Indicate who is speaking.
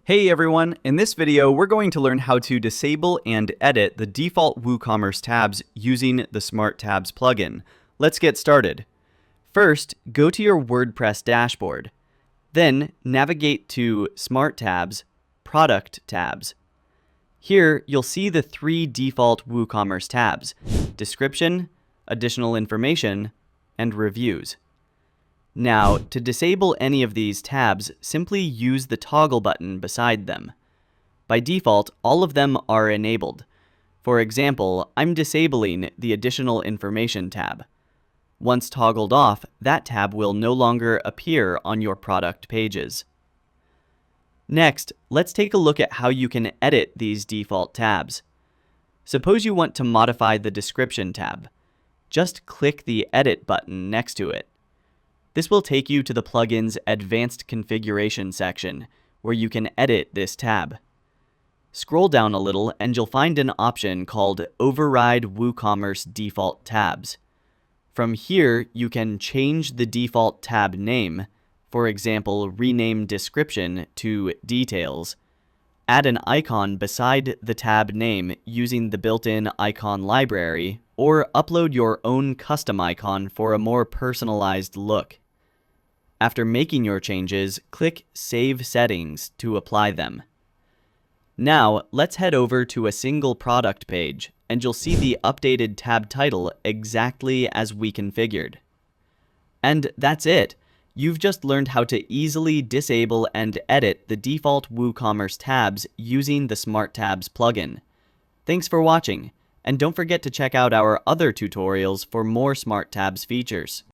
Speaker 1: Hey everyone, in this video we're going to learn how to disable and edit the default WooCommerce tabs using the Smart Tabs plugin. Let's get started. First, go to your WordPress dashboard. Then navigate to Smart Tabs, Product Tabs. Here you'll see the three default WooCommerce tabs: Description, Additional Information, and Reviews. Now, to disable any of these tabs, simply use the toggle button beside them. By default, all of them are enabled. For example, I'm disabling the Additional Information tab. Once toggled off, that tab will no longer appear on your product pages. Next, let's take a look at how you can edit these default tabs. Suppose you want to modify the Description tab. Just click the Edit button next to it. This will take you to the plugin's Advanced Configuration section, where you can edit this tab. Scroll down a little and you'll find an option called Override WooCommerce Default Tabs. From here, you can change the default tab name, for example, rename Description to Details, add an icon beside the tab name using the built-in icon library, or upload your own custom icon for a more personalized look. After making your changes, click Save Settings to apply them. Now, let's head over to a single product page, and you'll see the updated tab title exactly as we configured. And that's it! You've just learned how to easily disable and edit the default WooCommerce tabs using the Smart Tabs plugin. Thanks for watching, and don't forget to check out our other tutorials for more Smart Tabs features.